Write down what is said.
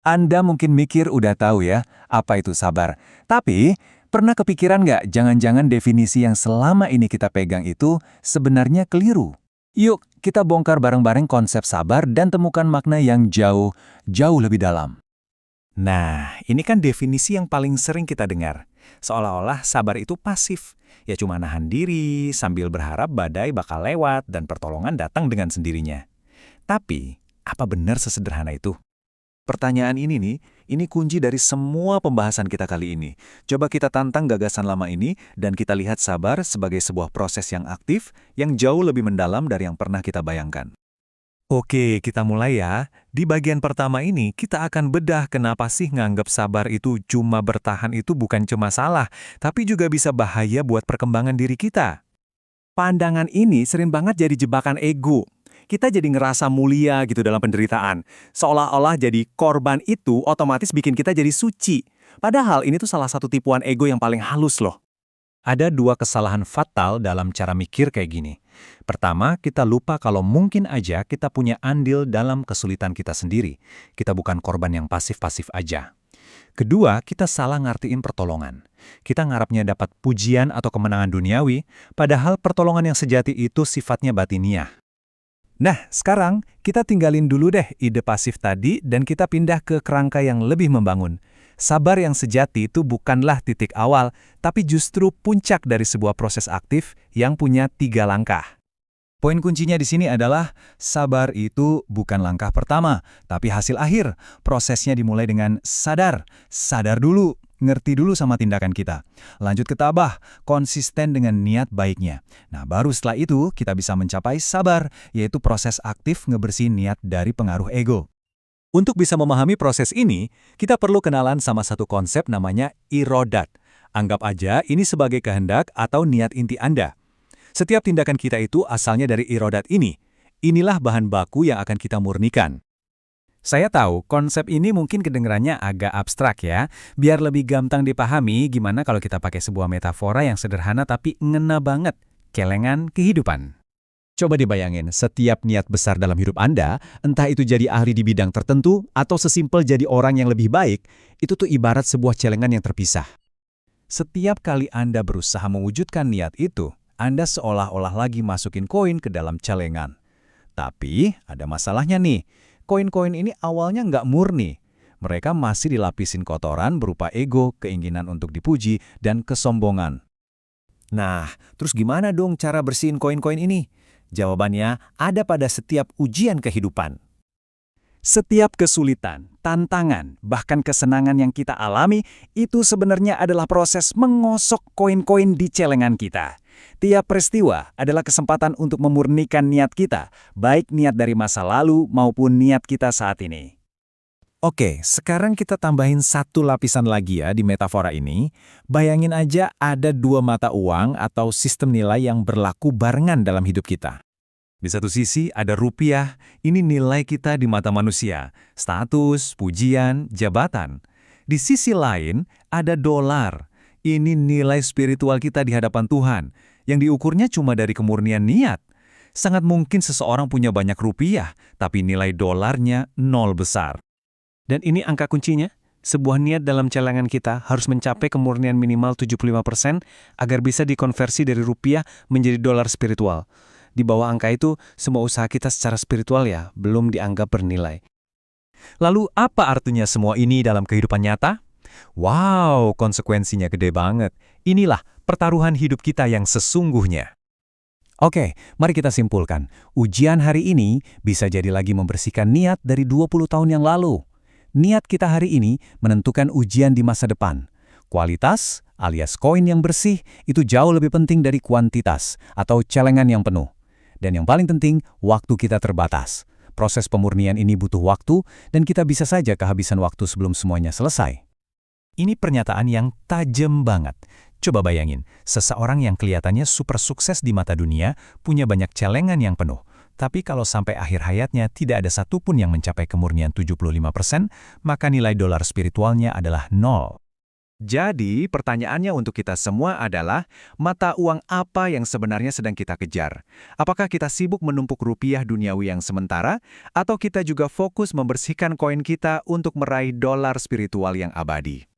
Anda mungkin mikir udah tahu ya, apa itu sabar. Tapi, pernah kepikiran nggak jangan-jangan definisi yang selama ini kita pegang itu sebenarnya keliru? Yuk, kita bongkar bareng-bareng konsep sabar dan temukan makna yang jauh, jauh lebih dalam. Nah, ini kan definisi yang paling sering kita dengar. Seolah-olah sabar itu pasif. Ya cuma nahan diri, sambil berharap badai bakal lewat dan pertolongan datang dengan sendirinya. Tapi, apa benar sesederhana itu? Pertanyaan ini nih, ini kunci dari semua pembahasan kita kali ini. Coba kita tantang gagasan lama ini dan kita lihat sabar sebagai sebuah proses yang aktif yang jauh lebih mendalam dari yang pernah kita bayangkan. Oke, kita mulai ya. Di bagian pertama ini, kita akan bedah kenapa sih nganggap sabar itu cuma bertahan itu bukan cuma salah, tapi juga bisa bahaya buat perkembangan diri kita. Pandangan ini sering banget jadi jebakan ego. Kita jadi ngerasa mulia gitu dalam penderitaan. Seolah-olah jadi korban itu otomatis bikin kita jadi suci. Padahal ini tuh salah satu tipuan ego yang paling halus loh. Ada dua kesalahan fatal dalam cara mikir kayak gini. Pertama, kita lupa kalau mungkin aja kita punya andil dalam kesulitan kita sendiri. Kita bukan korban yang pasif-pasif aja. Kedua, kita salah ngartiin pertolongan. Kita ngarapnya dapat pujian atau kemenangan duniawi, padahal pertolongan yang sejati itu sifatnya batiniah. Nah, sekarang kita tinggalin dulu deh ide pasif tadi dan kita pindah ke kerangka yang lebih membangun. Sabar yang sejati itu bukanlah titik awal, tapi justru puncak dari sebuah proses aktif yang punya 3 langkah. Poin kuncinya di sini adalah sabar itu bukan langkah pertama, tapi hasil akhir. Prosesnya dimulai dengan sadar. Sadar dulu, ngerti dulu sama tindakan kita. Lanjut ke tabah, konsisten dengan niat baiknya. Nah, baru setelah itu kita bisa mencapai sabar, yaitu proses aktif ngebersihin niat dari pengaruh ego. Untuk bisa memahami proses ini, kita perlu kenalan sama satu konsep namanya irodat. Anggap aja ini sebagai kehendak atau niat inti Anda. Setiap tindakan kita itu asalnya dari irodat ini. Inilah bahan baku yang akan kita murnikan. Saya tahu konsep ini mungkin kedengarannya agak abstrak ya. Biar lebih gampang dipahami, gimana kalau kita pakai sebuah metafora yang sederhana tapi ngena banget. Celengan kehidupan. Coba dibayangin, setiap niat besar dalam hidup Anda, entah itu jadi ahli di bidang tertentu atau sesimpel jadi orang yang lebih baik, itu tuh ibarat sebuah celengan yang terpisah. Setiap kali Anda berusaha mewujudkan niat itu, Anda seolah-olah lagi masukin koin ke dalam celengan. Tapi ada masalahnya nih, koin-koin ini awalnya nggak murni. Mereka masih dilapisin kotoran berupa ego, keinginan untuk dipuji, dan kesombongan. Nah, terus gimana dong cara bersihin koin-koin ini? Jawabannya ada pada setiap ujian kehidupan. Setiap kesulitan, tantangan, bahkan kesenangan yang kita alami, itu sebenarnya adalah proses mengosok koin-koin di celengan kita. Tiap peristiwa adalah kesempatan untuk memurnikan niat kita, baik niat dari masa lalu maupun niat kita saat ini. Oke, sekarang kita tambahin satu lapisan lagi ya di metafora ini. Bayangin aja ada 2 mata uang atau sistem nilai yang berlaku barengan dalam hidup kita. Di satu sisi ada rupiah, ini nilai kita di mata manusia, status, pujian, jabatan. Di sisi lain ada dolar, ini nilai spiritual kita di hadapan Tuhan, yang diukurnya cuma dari kemurnian niat. Sangat mungkin seseorang punya banyak rupiah, tapi nilai dolarnya 0 besar. Dan ini angka kuncinya, sebuah niat dalam celengan kita harus mencapai kemurnian minimal 75% agar bisa dikonversi dari rupiah menjadi dolar spiritual. Di bawah angka itu, semua usaha kita secara spiritual ya, belum dianggap bernilai. Lalu apa artinya semua ini dalam kehidupan nyata? Wow, konsekuensinya gede banget. Inilah pertaruhan hidup kita yang sesungguhnya. Oke, mari kita simpulkan. Ujian hari ini bisa jadi lagi membersihkan niat dari 20 tahun yang lalu. Niat kita hari ini menentukan ujian di masa depan. Kualitas alias koin yang bersih itu jauh lebih penting dari kuantitas atau celengan yang penuh. Dan yang paling penting, waktu kita terbatas. Proses pemurnian ini butuh waktu dan kita bisa saja kehabisan waktu sebelum semuanya selesai. Ini pernyataan yang tajam banget. Coba bayangin, seseorang yang kelihatannya super sukses di mata dunia punya banyak celengan yang penuh. Tapi kalau sampai akhir hayatnya tidak ada satupun yang mencapai kemurnian 75%, maka nilai dolar spiritualnya adalah 0. Jadi, pertanyaannya untuk kita semua adalah, mata uang apa yang sebenarnya sedang kita kejar? Apakah kita sibuk menumpuk rupiah duniawi yang sementara, atau kita juga fokus membersihkan koin kita untuk meraih dolar spiritual yang abadi?